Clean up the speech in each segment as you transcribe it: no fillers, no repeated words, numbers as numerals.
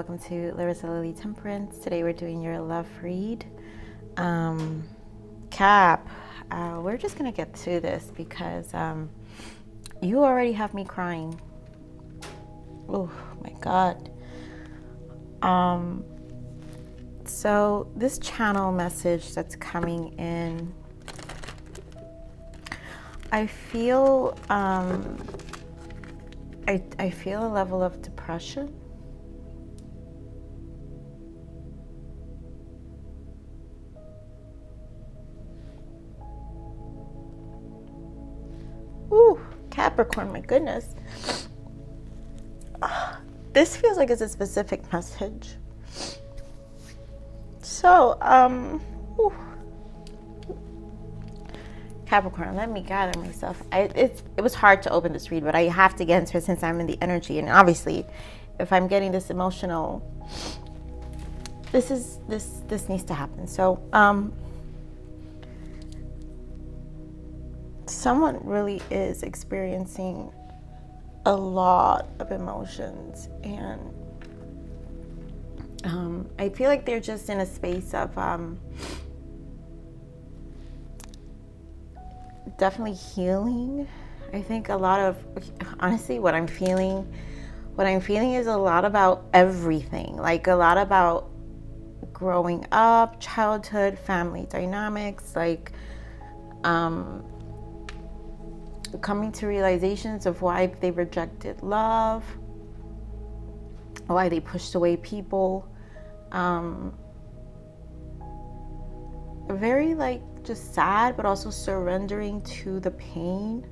welcome to Larisa Lili Temperance. Today we're doing your love read. Cap, we're just gonna get to this because you already have me crying. Oh my God. So this channel message that's coming in, I feel I feel a level of depression. Ooh, Capricorn, my goodness. This feels like it's a specific message. So, Capricorn, let me gather myself. It was hard to open this read, but I have to get into it since I'm in the energy. And obviously, if I'm getting this emotional, this needs to happen. So, someone really is experiencing a lot of emotions, and I feel like they're just in a space of definitely healing. I think a lot of, honestly, what I'm feeling is a lot about everything, like a lot about growing up, childhood, family dynamics, like coming to realizations of why they rejected love, why they pushed away people. Very like just sad, but also surrendering to the pain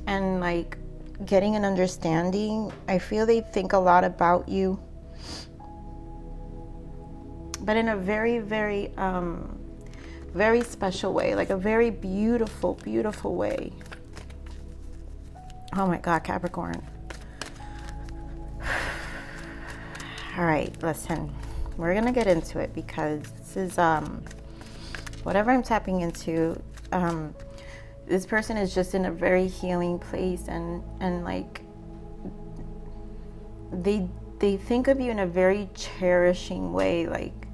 and like getting an understanding. I feel they think a lot about you, but in a very, very, very special way, like a very beautiful, beautiful way. Oh my God, Capricorn. All right, listen, we're gonna get into it because this is whatever I'm tapping into. This person is just in a very healing place, and like they think of you in a very cherishing way, like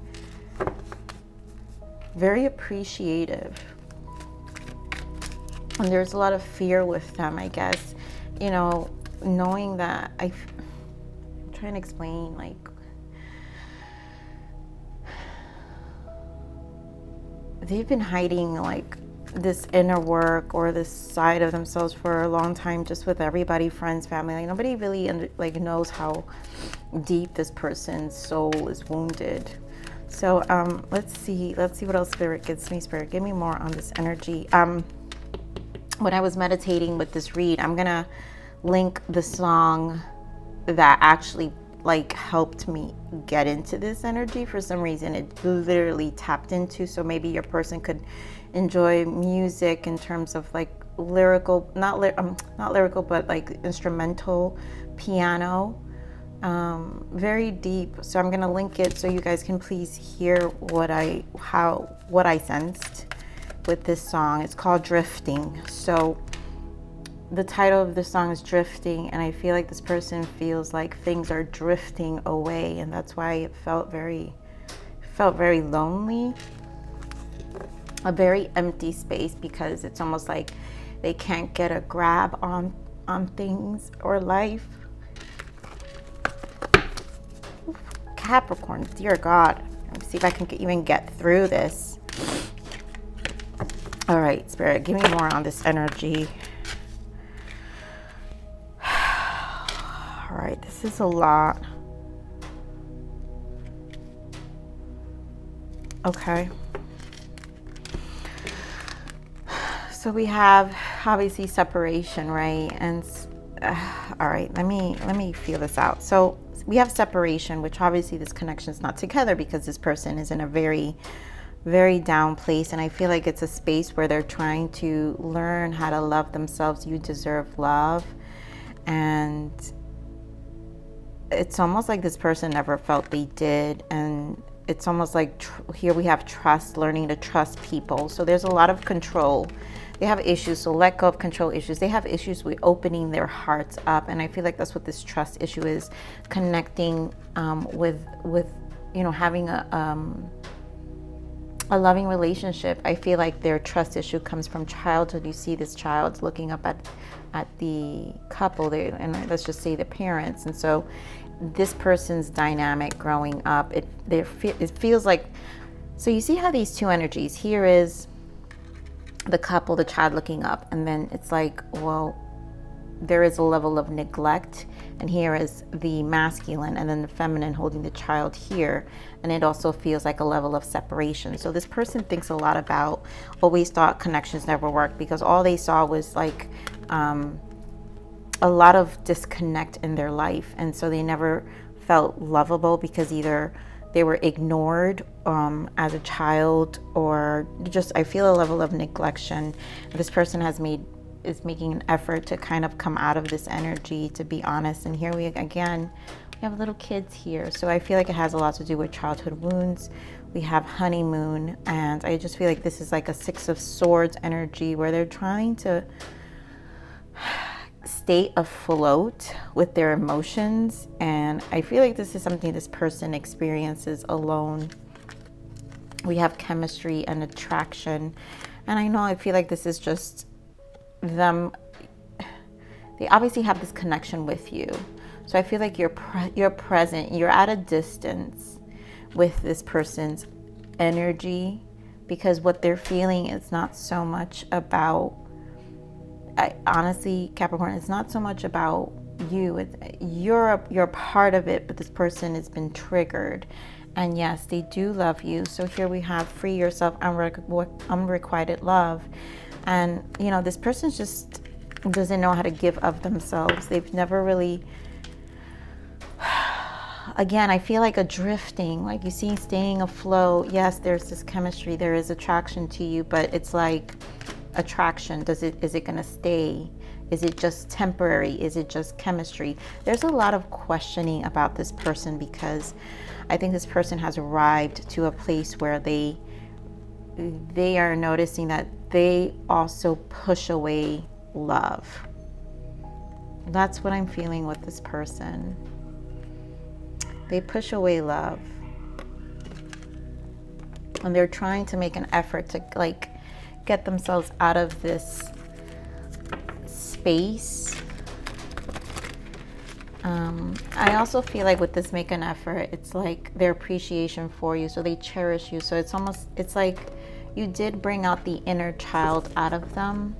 very appreciative. And there's a lot of fear with them, I guess, you know, knowing that I'm trying to explain, like, they've been hiding like this inner work or this side of themselves for a long time, just with everybody, friends, family. Like nobody really knows how deep this person's soul is wounded. So let's see what else Spirit gives me. Spirit, give me more on this energy. When I was meditating with this read, I'm gonna link the song that actually like helped me get into this energy. For some reason it literally tapped into, so maybe your person could enjoy music in terms of like lyrical, not lyrical, but like instrumental piano, very deep. So I'm gonna link it so you guys can please hear what I sensed with this song. It's called Drifting. So the title of the song is Drifting, and I feel like this person feels like things are drifting away, and that's why it felt very lonely, a very empty space, because it's almost like they can't get a grab on things or life. Capricorn, dear God, let me see if I can even get through this. All right, Spirit, give me more on this energy. All right, this is a lot. Okay. So we have obviously separation, right? And all right, let me feel this out. So we have separation, which obviously this connection is not together because this person is in a very, very down place, and I feel like it's a space where they're trying to learn how to love themselves. You deserve love, and it's almost like this person never felt they did, and it's almost like here we have trust, learning to trust people. So there's a lot of control they have issues. So let go of control issues. They have issues with opening their hearts up. And I feel like that's what this trust issue is, connecting with having a loving relationship. I feel like their trust issue comes from childhood. You see this child looking up at the couple there, and let's just say the parents. And so this person's dynamic growing up, it feels like, so you see how these two energies, here is the couple, the child looking up, and then it's like, well, there is a level of neglect, and here is the masculine and then the feminine holding the child here, and it also feels like a level of separation. So this person thinks a lot about, always thought connections never worked, because all they saw was like a lot of disconnect in their life, and so they never felt lovable, because either they were ignored as a child, or just, I feel a level of neglection. This person is making an effort to kind of come out of this energy, to be honest. And here we have little kids here, so I feel like it has a lot to do with childhood wounds. We have honeymoon, and I just feel like this is like a Six of Swords energy, where they're trying to stay afloat with their emotions, and I feel like this is something this person experiences alone. We have chemistry and attraction, and I feel like this is just them. They obviously have this connection with you, so I feel like you're present, you're at a distance with this person's energy, because what they're feeling is not so much about, honestly, Capricorn, it's not so much about you. You're part of it, but this person has been triggered. And yes, they do love you. So here we have free yourself, unrequited love. And this person just doesn't know how to give of themselves. They've never really, again, I feel like a drifting, like you see, staying afloat. Yes, there's this chemistry, there is attraction to you, but it's like attraction, is it going to stay? Is it just temporary? Is it just chemistry? There's a lot of questioning about this person, because I think this person has arrived to a place where they are noticing that they also push away love. That's what I'm feeling with this person. They push away love, and they're trying to make an effort to get themselves out of this space. I also feel like with this make an effort, it's like their appreciation for you, so they cherish you. So it's like you did bring out the inner child out of them,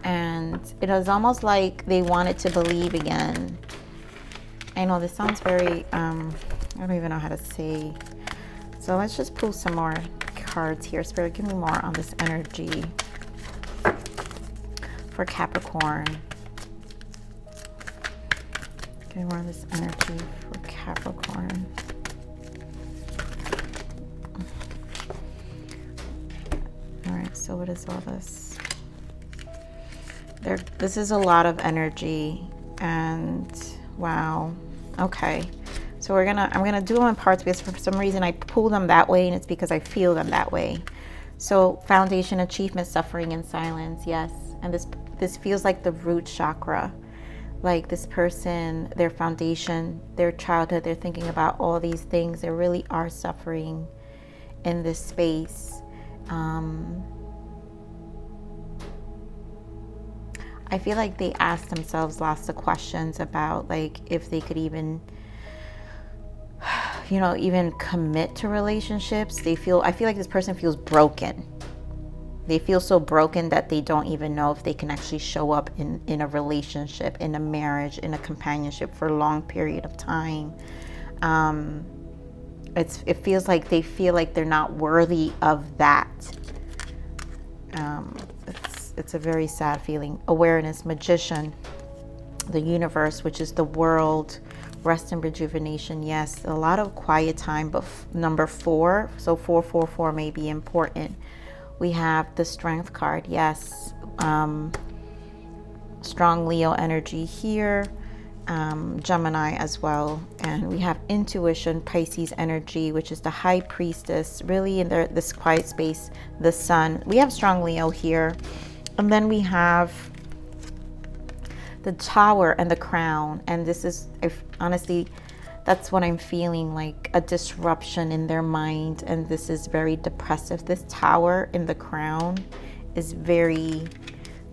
and it was almost like they wanted to believe again. I know this sounds very I don't even know how to say, so let's just pull some more cards here. Spirit, give me more on this energy for Capricorn. Give me more of this energy for Capricorn. All right, so what is all this? This is a lot of energy, and wow. Okay. So I'm gonna do them in parts, because for some reason I pull them that way, and it's because I feel them that way. So foundation, achievement, suffering, and silence. Yes, and this feels like the root chakra. Like this person, their foundation, their childhood, they're thinking about all these things. They really are suffering in this space. I feel like they ask themselves lots of questions about like if they could even even commit to relationships. I feel like this person feels broken. They feel so broken that they don't even know if they can actually show up in a relationship, in a marriage, in a companionship for a long period of time. It feels like they feel like they're not worthy of that. It's a very sad feeling. Awareness, magician, the universe, which is the world, rest and rejuvenation. Yes, a lot of quiet time, but number 4, so 444 may be important. We have the Strength card. Yes, strong Leo energy here, Gemini as well. And we have intuition, Pisces energy, which is the High Priestess, really in this quiet space, the Sun. We have strong Leo here. And then we have the Tower and the Crown. And this is, if honestly, that's what I'm feeling, like a disruption in their mind. And this is very depressive. This Tower in the Crown is very,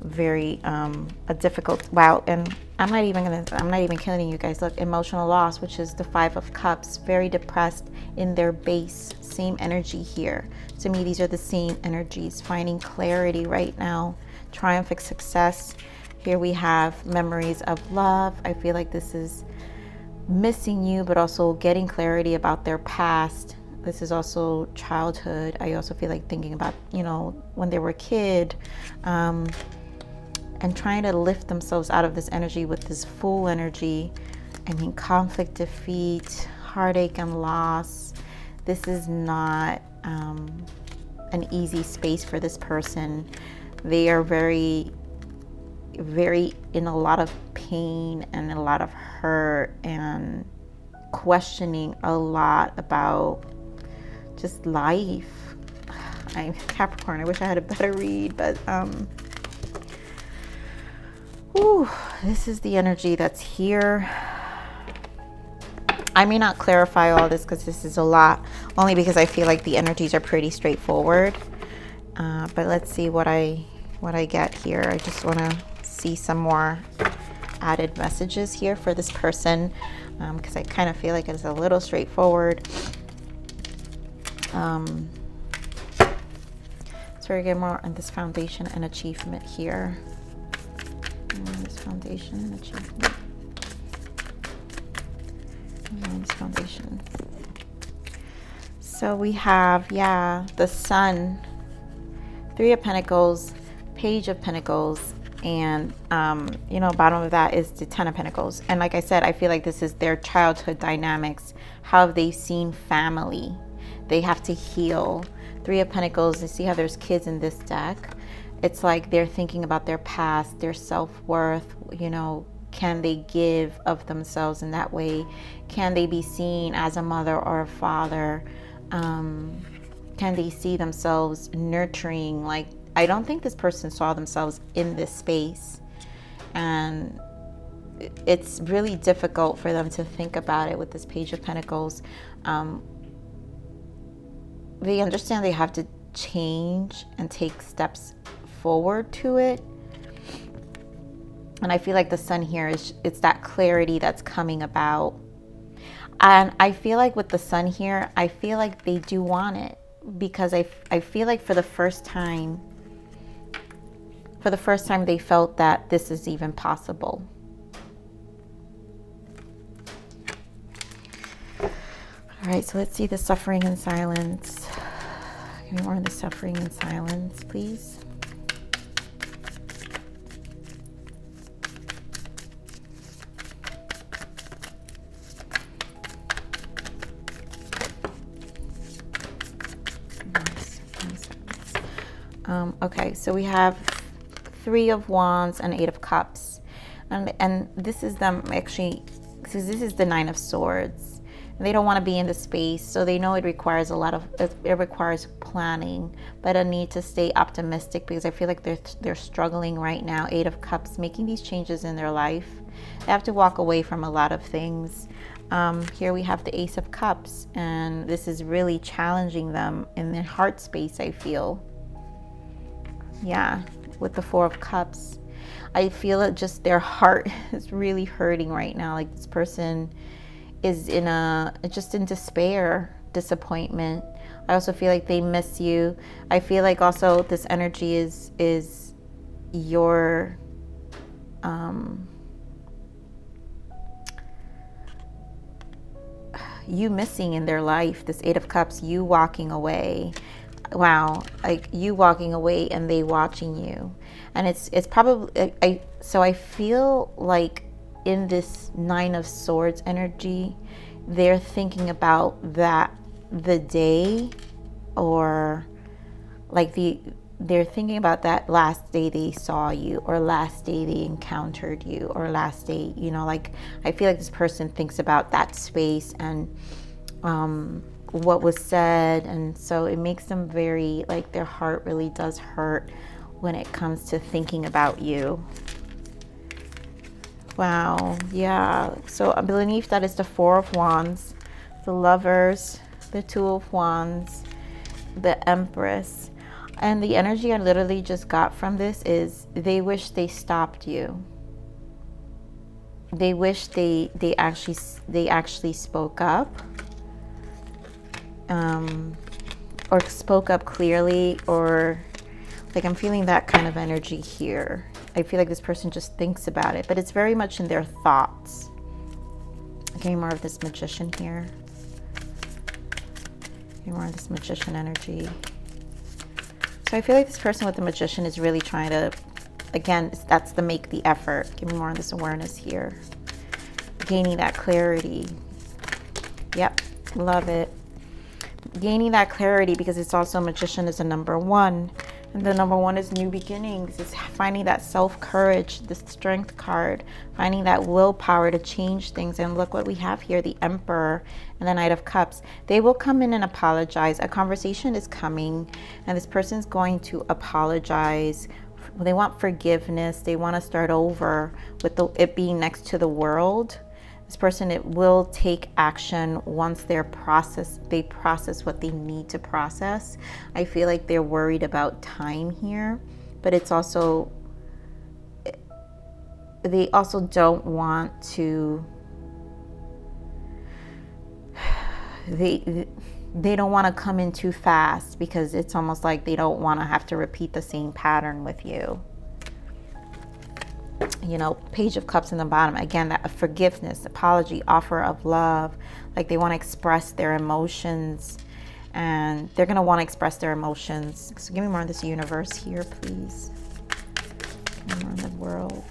very a difficult, wow. And I'm not even kidding you guys. Look, emotional loss, which is the Five of Cups, very depressed in their base. Same energy here. To me, these are the same energies. Finding clarity right now. Triumphant success. Here we have memories of love. I feel like this is missing you, but also getting clarity about their past. This is also childhood. I also feel like thinking about, you know, when they were a kid, and trying to lift themselves out of this energy with this full energy. I mean, conflict, defeat, heartache, and loss. This is not an easy space for this person. They are very, very in a lot of pain and a lot of hurt and questioning a lot about just life. I'm Capricorn. I wish I had a better read, but this is the energy that's here. I may not clarify all this because this is a lot, only because I feel like the energies are pretty straightforward. But let's see what I get here. I just want to see some more added messages here for this person, because I kind of feel like it's a little straightforward. So we get more on this foundation and achievement here. This foundation and achievement. And this foundation. So we have, the Sun, Three of Pentacles, Page of Pentacles, and bottom of that is the Ten of Pentacles. And like I said, I feel like this is their childhood dynamics. How have they seen family? They have to heal. Three of Pentacles, you see how there's kids in this deck. It's like they're thinking about their past, their self-worth, can they give of themselves in that way? Can they be seen as a mother or a father? Can they see themselves nurturing? Like, I don't think this person saw themselves in this space. And it's really difficult for them to think about it with this Page of Pentacles. They understand they have to change and take steps forward to it. And I feel like the Sun here it's that clarity that's coming about. And I feel like with the Sun here, I feel like they do want it, because I feel like for the first time they felt that this is even possible. All right, so let's see the suffering and silence. Give me more of the suffering and silence, please. Okay, so we have Three of Wands and Eight of Cups, and this is them actually, because this is the Nine of Swords. They don't want to be in the space, so they know it requires it requires planning, but a need to stay optimistic, because I feel like they're struggling right now. Eight of Cups, making these changes in their life. They have to walk away from a lot of things. Here we have the Ace of Cups, and this is really challenging them in their heart space, I feel. Yeah, with the Four of Cups, I feel it, just their heart is really hurting right now. Like, this person is just in despair, disappointment. I also feel like they miss you. I feel like also this energy is your you missing in their life. This Eight of Cups, you walking away. Wow, like you walking away and they watching you. And it's probably so I feel like in this Nine of Swords energy, they're thinking about the day, or like they're thinking about that last day they saw you, or last day they encountered you, or last day, like I feel like this person thinks about that space and what was said. And so it makes them very, like, their heart really does hurt when it comes to thinking about you. Wow, yeah. So I believe that is the Four of Wands, the Lovers, the Two of Wands, the Empress. And the energy I literally just got from this is they wish they stopped you. They wish they actually spoke up, or spoke up clearly, or like I'm feeling that kind of energy here. I feel like this person just thinks about it, but it's very much in their thoughts. Getting more of this Magician here. Getting more of this Magician energy. So I feel like this person with the Magician is really trying to, again, that's the make the effort. Give me more of this awareness here. Gaining that clarity. Yep, love it. Gaining that clarity, because it's also Magician is a number one. And the number one is new beginnings. It's finding that self-courage, the Strength card, finding that willpower to change things. And look what we have here, the Emperor and the Knight of Cups. They will come in and apologize. A conversation is coming, and this person's going to apologize. They want forgiveness. They want to start over with it being next to the World. This person, it will take action once they process what they need to process. I feel like they're worried about time here, but it's also, they also don't want to, they don't want to come in too fast, because it's almost like they don't want to have to repeat the same pattern with you. You know, Page of Cups in the bottom. Again, that forgiveness, apology, offer of love. Like they want to express their emotions, and they're going to want to express their emotions. So give me more of this Universe here, please. Give me more of the World.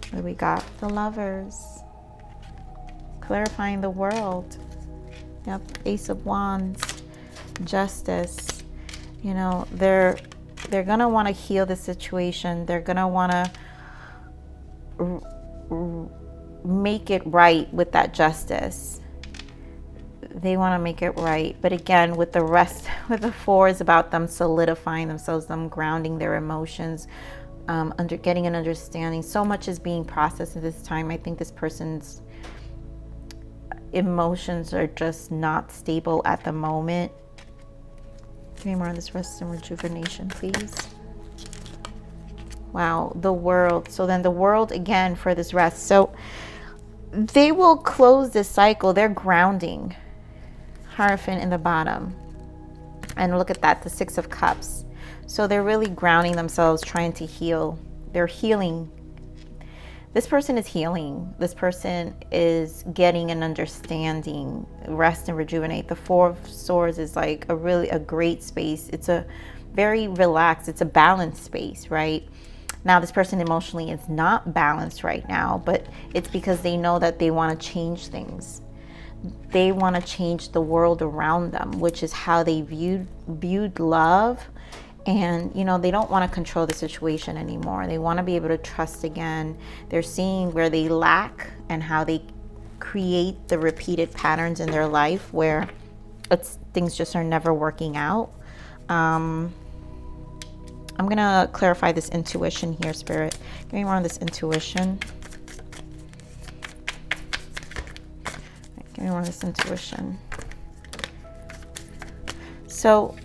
What do we got? The Lovers. Clarifying the World. Yep, Ace of Wands. Justice. You know, they're going to want to heal the situation. They're going to want to make it right with that justice. They want to make it right. But again, with the rest, with the Four, is about them solidifying themselves, them grounding their emotions, getting an understanding. So much is being processed at this time. I think this person's emotions are just not stable at the moment. Give me more on this Rest and Rejuvenation, please. Wow, the World. So then the World again for this rest. So they will close this cycle. They're grounding. Hierophant in the bottom. And look at that, the Six of Cups. So they're really grounding themselves, trying to heal. They're healing. This person is healing. This person is getting an understanding, rest and rejuvenate. The Four of Swords is like a great space. It's a very relaxed, it's a balanced space, right? Now this person emotionally is not balanced right now, but it's because they know that they want to change things. They want to change the world around them, which is how they viewed love. And, you know, they don't want to control the situation anymore. They want to be able to trust again. They're seeing where they lack and how they create the repeated patterns in their life where things just are never working out. I'm going to clarify this intuition here, Spirit. Give me more on this intuition. Give me more on this intuition. So,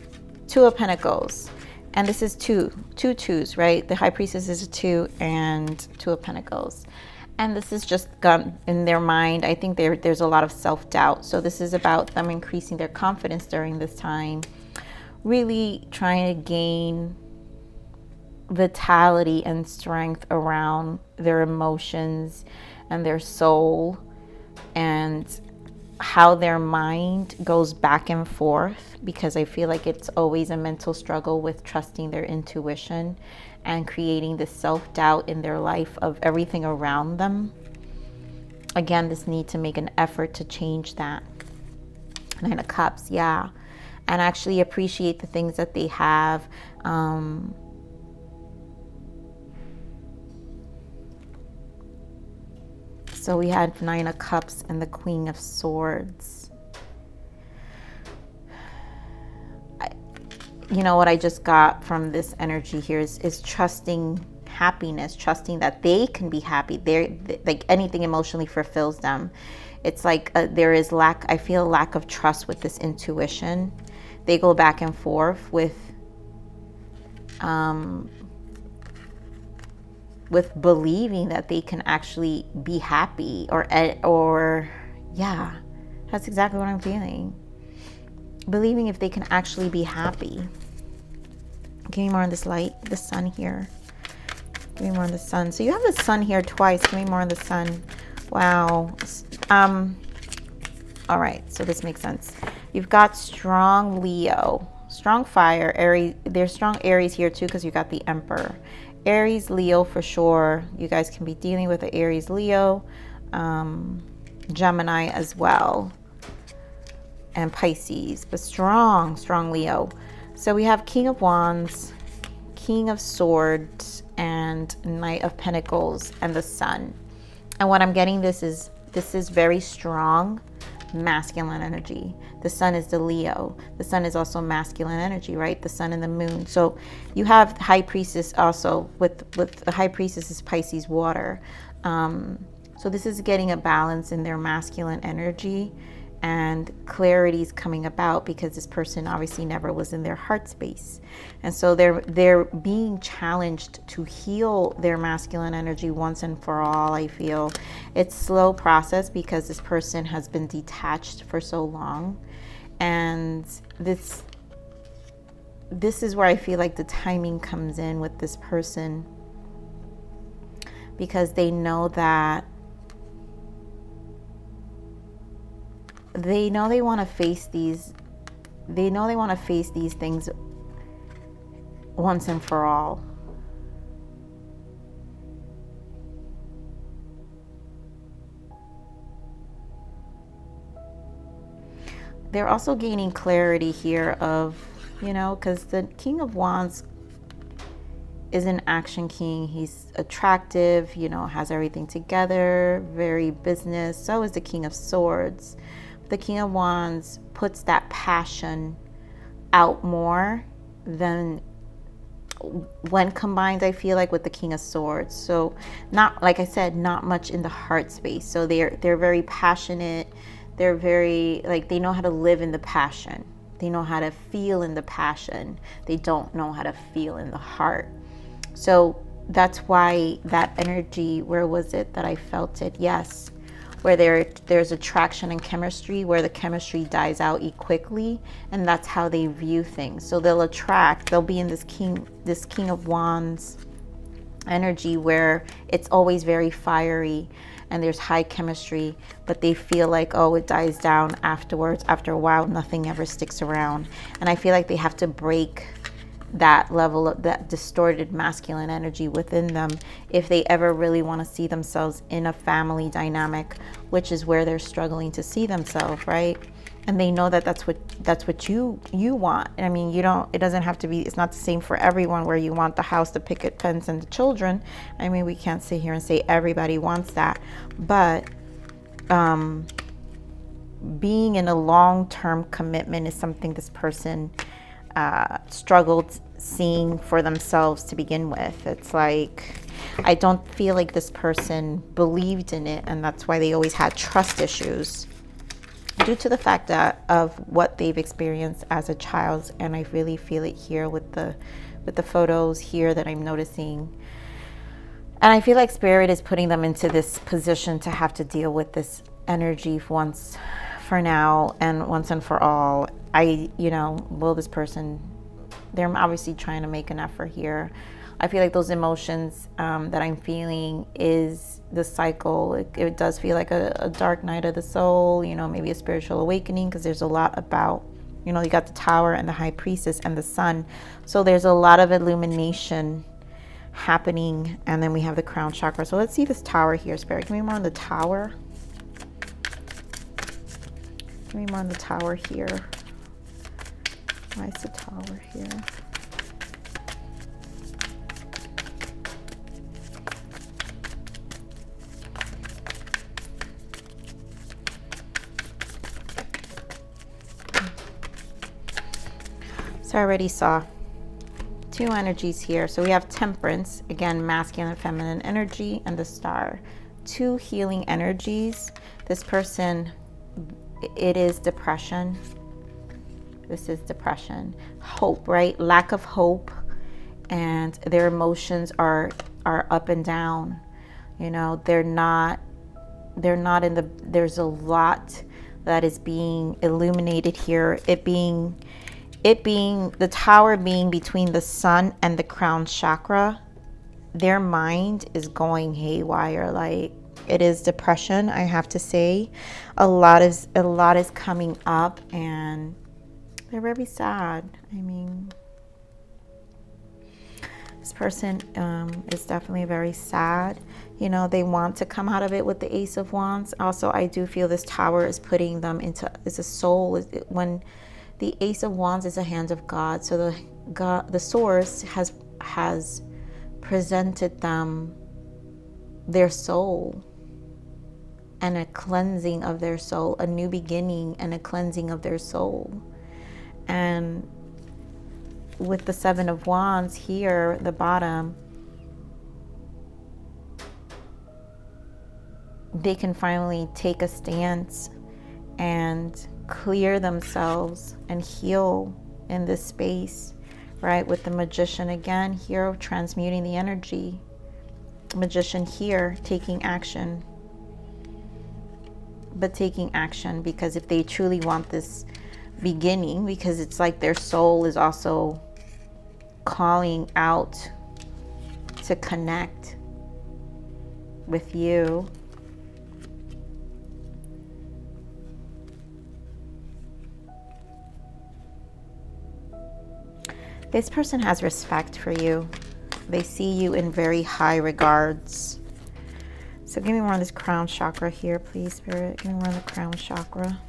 Two of Pentacles. And this is two twos, right? The High Priestess is a 2 and Two of Pentacles. And this is just gun in their mind. I think there's a lot of self-doubt. So this is about them increasing their confidence during this time. Really trying to gain vitality and strength around their emotions and their soul, and how their mind goes back and forth, because I feel like it's always a mental struggle with trusting their intuition and creating this self-doubt in their life of everything around them. Again, this need to make an effort to change that. Nine of Cups, yeah. And actually appreciate the things that they have. So we had Nine of Cups and the Queen of Swords. you know, what I just got from this energy here is trusting happiness, trusting that they can be happy. They're like anything emotionally fulfills them. It's like there is lack, I feel lack of trust with this intuition. They go back and forth with believing that they can actually be happy, or yeah, that's exactly what I'm feeling. Believing if they can actually be happy. Give me more on this light, the sun here. Give me more on the sun. So you have the sun here twice. Give me more on the sun. Wow. All right, so this makes sense. You've got strong Leo, strong fire, Aries. There's strong Aries here too because you got the Emperor. Aries, Leo for sure. You guys can be dealing with the Aries, Leo, Gemini as well, and Pisces, but strong Leo. So we have King of Wands, King of Swords, and Knight of Pentacles, and the Sun. And what I'm getting, this is very strong masculine energy. The sun is the Leo. The sun is also masculine energy, right? The sun and the moon. So you have High Priestess also with the High Priestess is Pisces water. So this is getting a balance in their masculine energy, and clarity is coming about because this person obviously never was in their heart space. And so they're being challenged to heal their masculine energy once and for all. I feel it's slow process because this person has been detached for so long. And this is where I feel like the timing comes in with this person, because they know that they want to face these things once and for all. They're also gaining clarity here of, you know, because the King of Wands is an action king. He's attractive, you know, has everything together, very business. So is the King of Swords. The King of Wands puts that passion out more than when combined, I feel like, with the King of Swords. So not, like I said, not much in the heart space. So they're very passionate. They're very, like, they know how to live in the passion. They know how to feel in the passion. They don't know how to feel in the heart. So that's why that energy, where was it that I felt it? Yes. Where there's attraction and chemistry, where the chemistry dies out quickly, and that's how they view things. So they'll be in this King of Wands energy where it's always very fiery and there's high chemistry, but they feel like, oh, it dies down afterwards. After a while, nothing ever sticks around. And I feel like they have to break that level of that distorted masculine energy within them if they ever really want to see themselves in a family dynamic, which is where they're struggling to see themselves, right? And they know that that's what you want. I mean, it doesn't have to be, it's not the same for everyone, where you want the house, the picket fence, and the children. I mean, we can't sit here and say everybody wants that, but being in a long-term commitment is something this person struggled seeing for themselves to begin with. It's like, I don't feel like this person believed in it, and that's why they always had trust issues, due to the fact that of what they've experienced as a child. And I really feel it here with the photos here that I'm noticing. And I feel like Spirit is putting them into this position to have to deal with this energy once for now and once and for all. Will this person, they're obviously trying to make an effort here. I feel like those emotions that I'm feeling is the cycle. It does feel like a dark night of the soul, maybe a spiritual awakening, because there's a lot about, you got the Tower and the High Priestess and the Sun. So there's a lot of illumination happening. And then we have the crown chakra. So let's see this Tower here, Spirit. Give me more on the Tower. Give me more on the Tower here. Why is the Tower here? So I already saw two energies here. So we have Temperance, again, masculine and feminine energy, and the Star. Two healing energies. This person, it is depression. This is depression. Hope, right? Lack of hope, and their emotions are up and down. You know, they're not in the, there's a lot that is being illuminated here. It being the Tower being between the Sun and the crown chakra. Their mind is going haywire. Like, it is depression, I have to say. A lot is coming up, and they're very sad. I mean, this person is definitely very sad. You know, they want to come out of it with the Ace of Wands. Also, I do feel this Tower is putting them into, it's a soul. When the Ace of Wands is a hand of God, so the source has presented them their soul and a cleansing of their soul, a new beginning and a cleansing of their soul. And with the Seven of Wands here, the bottom, they can finally take a stance and clear themselves and heal in this space, right? With the Magician again here, transmuting the energy. Magician here, taking action. But taking action, because if they truly want this beginning, because it's like their soul is also calling out to connect with you. This person has respect for you. They see you in very high regards. So give me more on this crown chakra here, please, Spirit. Give me more on the crown chakra.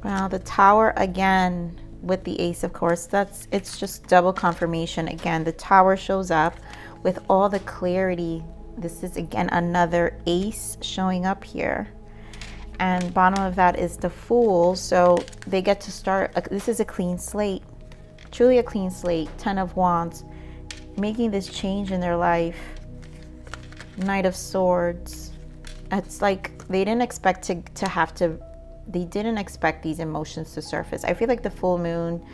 Wow, the Tower again with the Ace, of course. It's just double confirmation. Again, the Tower shows up with all the clarity. This is again another Ace showing up here. And bottom of that is the Fool. So they get to start, this is a clean slate. Truly a clean slate. 10 of Wands. Making this change in their life. Knight of Swords. It's like they didn't expect they didn't expect these emotions to surface. I feel like the full moon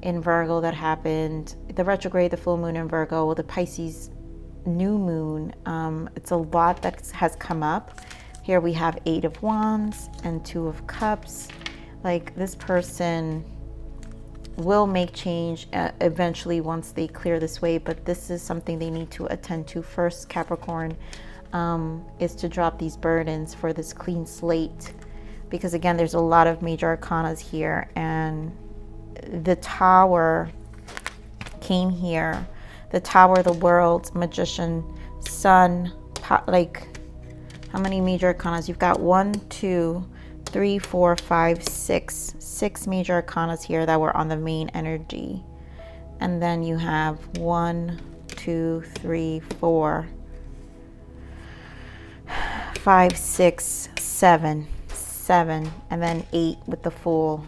in Virgo that happened, the retrograde, the full moon in Virgo, the Pisces new moon, it's a lot that has come up. Here we have 8 of Wands and 2 of Cups. Like, this person will make change eventually once they clear this way, but this is something they need to attend to first, Capricorn, is to drop these burdens for this clean slate. Because again, there's a lot of major arcanas here, and the Tower came here. The Tower, the World, Magician, Sun, like, how many major arcanas? You've got 1, 2, 3, 4, 5, 6. 6 major arcanas here that were on the main energy. And then you have 1, 2, 3, 4, 5, 6, 7. 7, and then 8 with the Fool.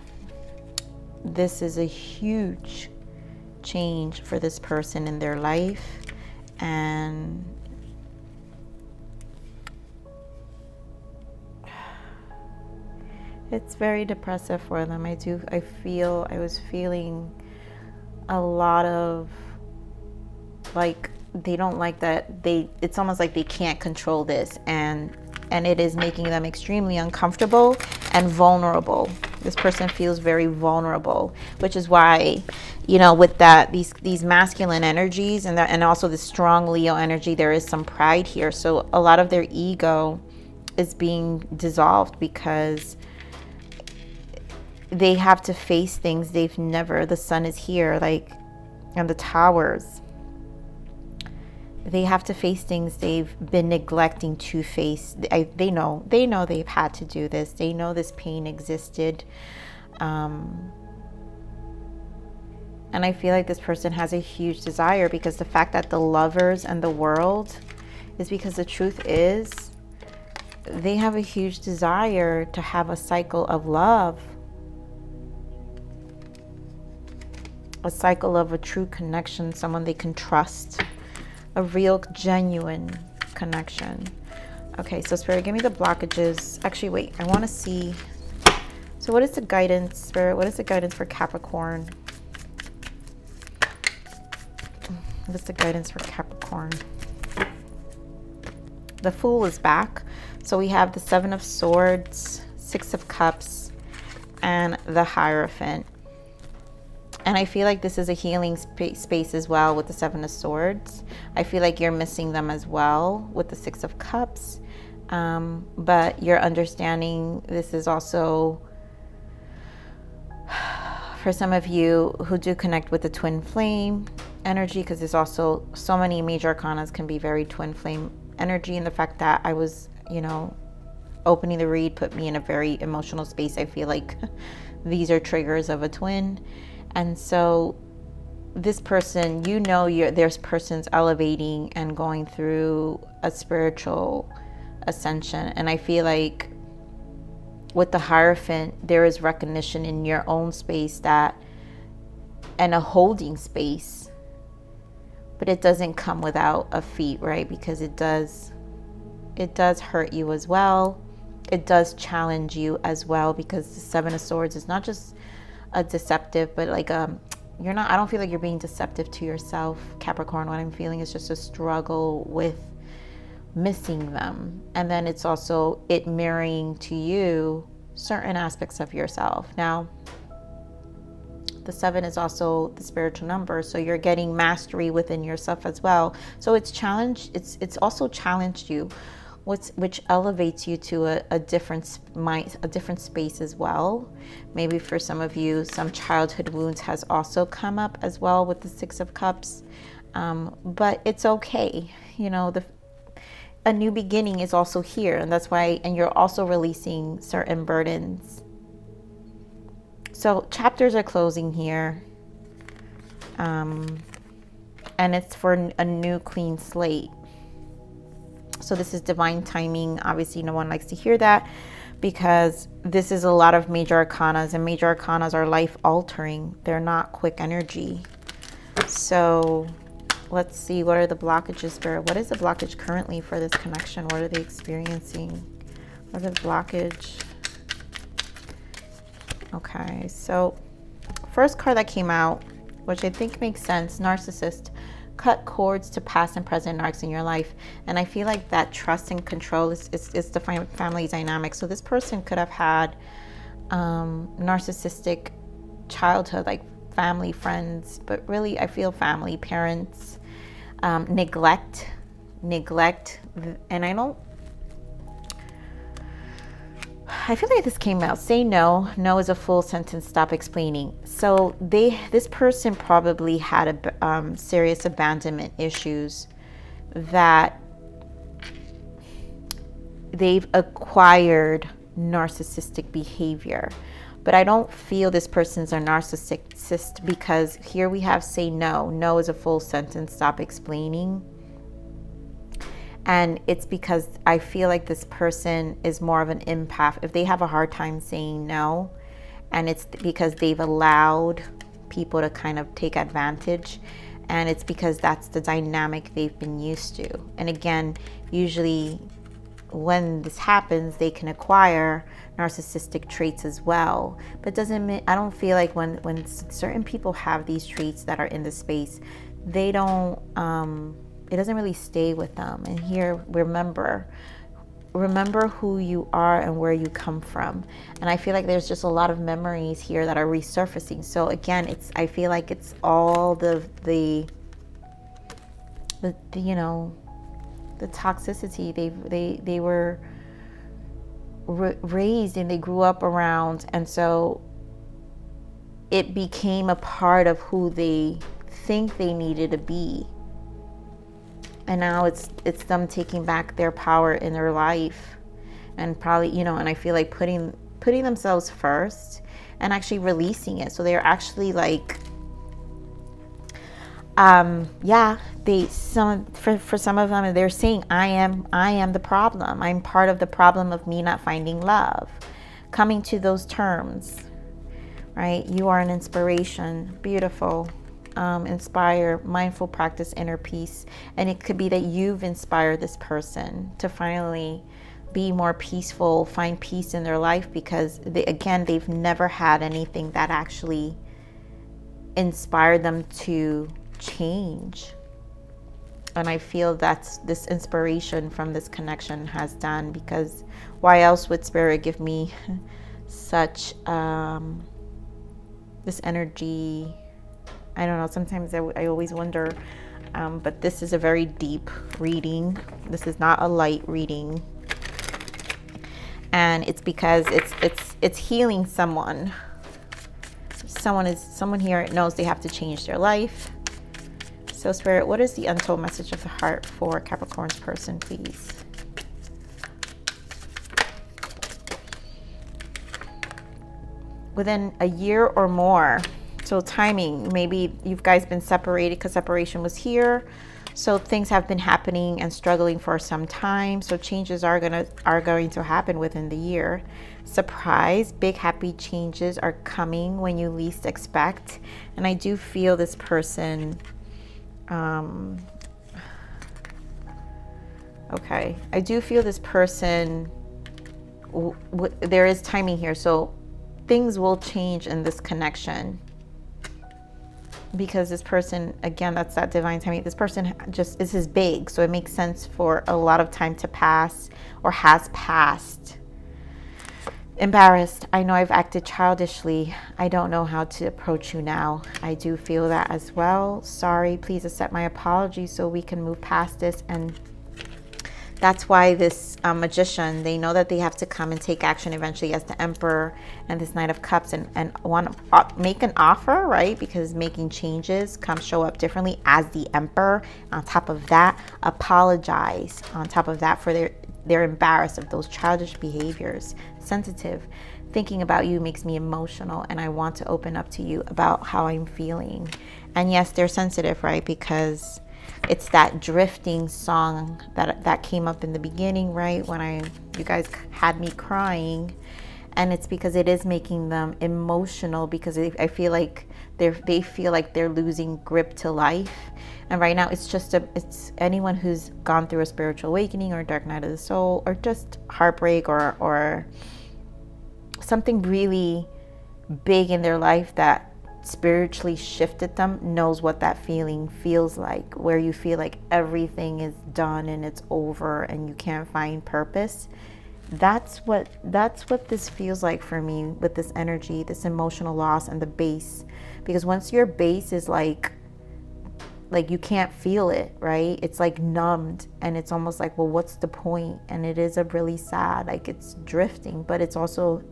This is a huge change for this person in their life, and it's very depressive for them. I was feeling a lot of, like, they don't like that it's almost like they can't control this, and it is making them extremely uncomfortable and vulnerable. This person feels very vulnerable, which is why, you know, with that, these masculine energies and also the strong Leo energy, there is some pride here. So a lot of their ego is being dissolved because they have to face things they've never, the Sun is here, like, and the Towers. They have to face things they've been neglecting to face. They know they've had to do this. They know this pain existed. And I feel like this person has a huge desire, because the fact that the Lovers and the World is because the truth is they have a huge desire to have a cycle of love, a cycle of a true connection, someone they can trust, a real, genuine connection. Okay, so Spirit, give me the blockages. Actually, wait, I want to see. So what is the guidance, Spirit? What is the guidance for Capricorn? What is the guidance for Capricorn? The Fool is back. So we have the Seven of Swords, Six of Cups, and the Hierophant. And I feel like this is a healing space as well with the Seven of Swords. I feel like you're missing them as well with the Six of Cups. But you're understanding this is also for some of you who do connect with the twin flame energy, because there's also so many major arcanas can be very twin flame energy. And the fact that I was, you know, opening the read put me in a very emotional space. I feel like these are triggers of a twin. And so this person, you know, there's person's elevating and going through a spiritual ascension. And I feel like with the Hierophant, there is recognition in your own space that, and a holding space, but it doesn't come without a feat, right? Because it does hurt you as well. It does challenge you as well, because the Seven of Swords is not just a deceptive, but like I don't feel like you're being deceptive to yourself, Capricorn. What I'm feeling is just a struggle with missing them. And then it's also it mirroring to you certain aspects of yourself. Now, the 7 is also the spiritual number, so you're getting mastery within yourself as well. So it's challenged, it's also challenged you, which elevates you to a different space as well. Maybe for some of you, some childhood wounds has also come up as well with the 6 of Cups. But it's okay, you know, a new beginning is also here, and that's why, and you're also releasing certain burdens. So chapters are closing here, and it's for a new clean slate. So this is divine timing. Obviously, no one likes to hear that, because this is a lot of major arcanas, and major arcanas are life altering. They're not quick energy. So let's see, what are the blockages, Spirit? What is the blockage currently for this connection? What are they experiencing? What is the blockage? Okay, so first card that came out, which I think makes sense, Narcissist. Cut cords to past and present narcs in your life. And I feel like that trust and control is the family dynamic. So this person could have had narcissistic childhood, like family, friends, but really I feel family, parents, neglect, and I feel like this came out. Say no. No is a full sentence. Stop explaining. So this person probably had serious abandonment issues that they've acquired narcissistic behavior. But I don't feel this person's a narcissist, because here we have say no. No is a full sentence. Stop explaining. And it's because I feel like this person is more of an empath. If they have a hard time saying no, and it's because they've allowed people to kind of take advantage, and it's because that's the dynamic they've been used to. And again, usually when this happens, they can acquire narcissistic traits as well. But doesn't mean, I don't feel like when certain people have these traits that are in the space, they don't, it doesn't really stay with them. And here, remember who you are and where you come from. And I feel like there's just a lot of memories here that are resurfacing. So again, I feel like it's all the you know, the toxicity they were raised and they grew up around, and so it became a part of who they think they needed to be. And now it's them taking back their power in their life, and probably, you know, and I feel like putting themselves first and actually releasing it. So they're actually like, Yeah, for some of them, they're saying, I am the problem. I'm part of the problem of me not finding love. Coming to those terms, right? You are an inspiration. Beautiful. Inspire, mindful practice, inner peace. And it could be that you've inspired this person to finally be more peaceful, find peace in their life, because they've never had anything that actually inspired them to change. And I feel that's this inspiration from this connection has done, because why else would Spirit give me such this energy? I don't know, sometimes I always wonder, but this is a very deep reading. This is not a light reading, and it's because it's healing someone. Someone here knows they have to change their life. So Spirit, what is the untold message of the heart for Capricorn's person, please? Within a year or more. So timing, maybe you guys been separated because separation was here. So things have been happening and struggling for some time. So changes are going to happen within the year. Surprise, big happy changes are coming when you least expect. And I do feel this person, okay, I do feel this person, there is timing here. So things will change in this connection. Because this person, again, that's that divine timing. This person just is big, so it makes sense for a lot of time to pass or has passed. Embarrassed. I know I've acted childishly. I don't know how to approach you now. I do feel that as well. Sorry. Please accept my apology so we can move past this. And that's why this magician, they know that they have to come and take action eventually as the Emperor and this Knight of Cups, and want to make an offer, right? Because making changes show up differently as the Emperor. On top of that, apologize. On top of that, for they're embarrassed of those childish behaviors. Sensitive. Thinking about you makes me emotional, and I want to open up to you about how I'm feeling. And yes, they're sensitive, right? Because it's that drifting song that came up in the beginning, right? When you guys had me crying, and it's because it is making them emotional, because I feel like they feel like they're losing grip to life. And right now it's anyone who's gone through a spiritual awakening or dark night of the soul, or just heartbreak, or something really big in their life that spiritually shifted them, knows what that feeling feels like, where you feel like everything is done and it's over and you can't find purpose. That's what this feels like for me with this energy, this emotional loss and the base. Because once your base is like you can't feel it, right? It's like numbed, and it's almost like, well, what's the point? And it is a really sad, like it's drifting, but it's also,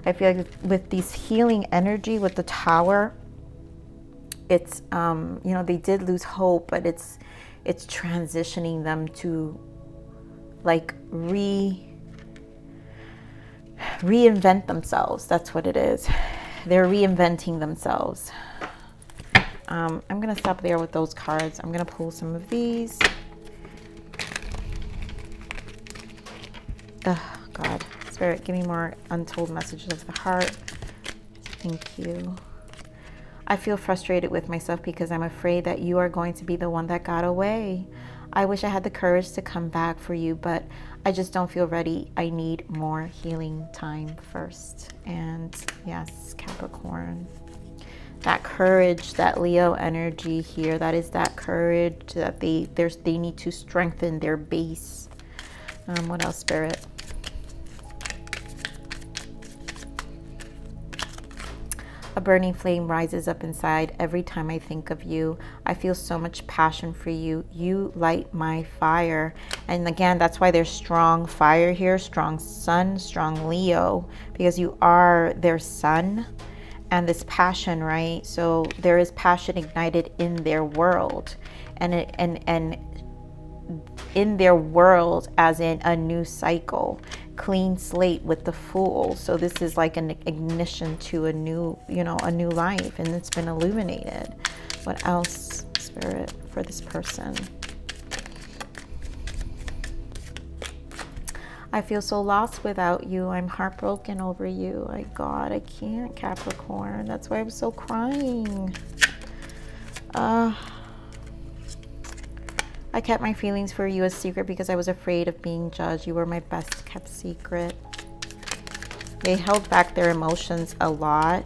I feel like with these healing energy with the Tower, it's they did lose hope, but it's transitioning them to like reinvent themselves. That's what it is. They're reinventing themselves. I'm gonna stop there with those cards. I'm gonna pull some of these. Oh God, Spirit, give me more untold messages of the heart. Thank you. I feel frustrated with myself because I'm afraid that you are going to be the one that got away. I wish I had the courage to come back for you, but I just don't feel ready. I need more healing time first. And yes, Capricorn, that courage, that Leo energy here, that is that courage that they need to strengthen their base. What else, Spirit? A burning flame rises up inside every time I think of you. I feel so much passion for you. You light my fire. And again, that's why there's strong fire here, strong sun, strong Leo, because you are their sun. And this passion, right? So there is passion ignited in their world, and in their world, as in a new cycle, clean slate with the Fool. So this is like an ignition to a new, a new life, and it's been illuminated. What else, Spirit, for this person. I feel so lost without you. I'm heartbroken over you. My God, I can't, Capricorn. That's why I'm so crying. I kept my feelings for you a secret because I was afraid of being judged. You were my best kept secret. They held back their emotions a lot.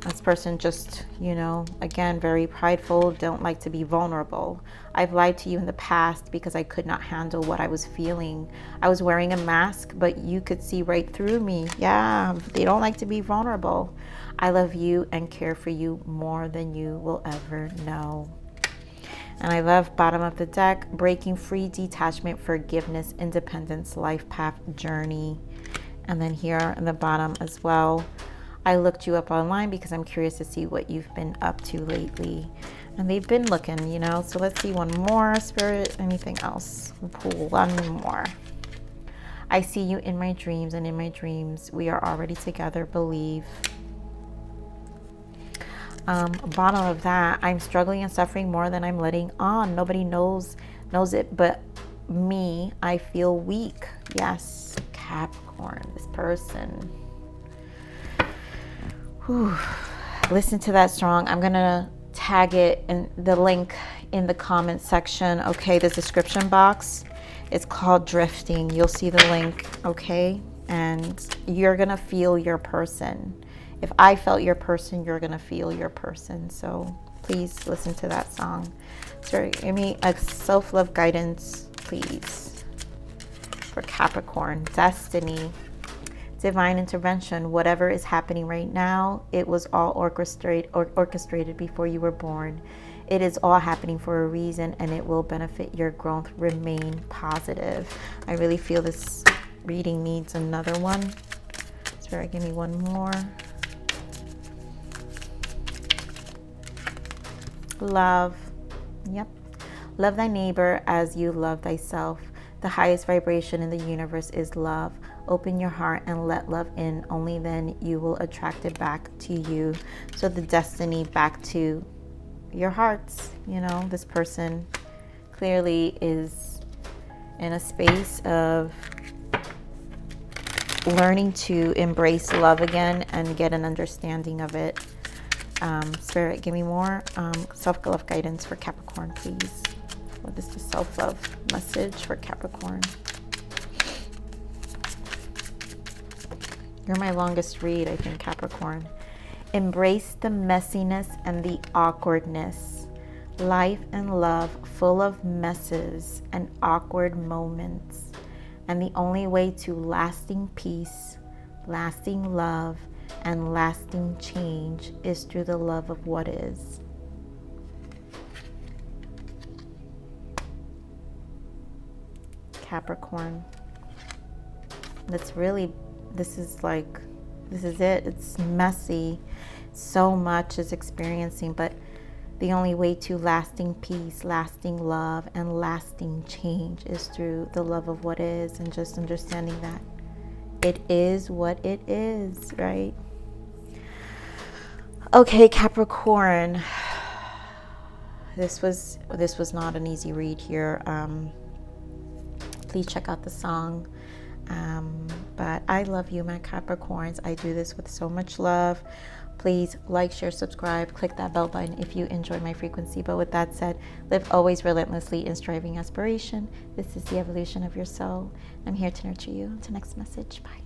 This person just, you know, again, very prideful, don't like to be vulnerable. I've lied to you in the past because I could not handle what I was feeling. I was wearing a mask, but you could see right through me. Yeah, they don't like to be vulnerable. I love you and care for you more than you will ever know. And I love bottom of the deck, breaking free, detachment, forgiveness, independence, life path, journey. And then here in the bottom as well, I looked you up online because I'm curious to see what you've been up to lately. And they've been looking, you know. So let's see one more, Spirit. Anything else? We'll pull one more. I see you in my dreams, and in my dreams, we are already together, believe. Bottom of that, I'm struggling and suffering more than I'm letting on. Nobody knows it but me. I feel weak. Yes, Capricorn, this person. Whew. Listen to that strong. I'm gonna tag it in the link in the comment section. Okay, the description box. It's called Drifting. You'll see the link. Okay, and you're gonna feel your person. If I felt your person, you're gonna feel your person. So please listen to that song. So give me a self-love guidance, please, for Capricorn. Destiny. Divine intervention. Whatever is happening right now, it was all orchestrated before you were born. It is all happening for a reason, and it will benefit your growth. Remain positive. I really feel this reading needs another one. Spirit, give me one more. Love. Yep. Love thy neighbor as you love thyself. The highest vibration in the universe is love. Open your heart and let love in. Only then you will attract it back to you. So the destiny back to your hearts. You know, this person clearly is in a space of learning to embrace love again and get an understanding of it. Spirit, give me more self-love guidance for Capricorn, please. What is the self-love message for Capricorn? You're my longest read, I think, Capricorn. Embrace the messiness and the awkwardness. Life and love full of messes and awkward moments. And the only way to lasting peace, lasting love, and lasting change is through the love of what is. Capricorn. This is it. It's messy. So much is experiencing, but the only way to lasting peace, lasting love, and lasting change is through the love of what is, and just understanding that it is what it is, right? Okay, Capricorn. This was not an easy read here. Please check out the song. But I love you, my Capricorns. I do this with so much love. Please like, share, subscribe, click that bell button if you enjoy my frequency. But with that said, live always relentlessly in striving aspiration. This is the evolution of your soul. I'm here to nurture you. Until next message. Bye.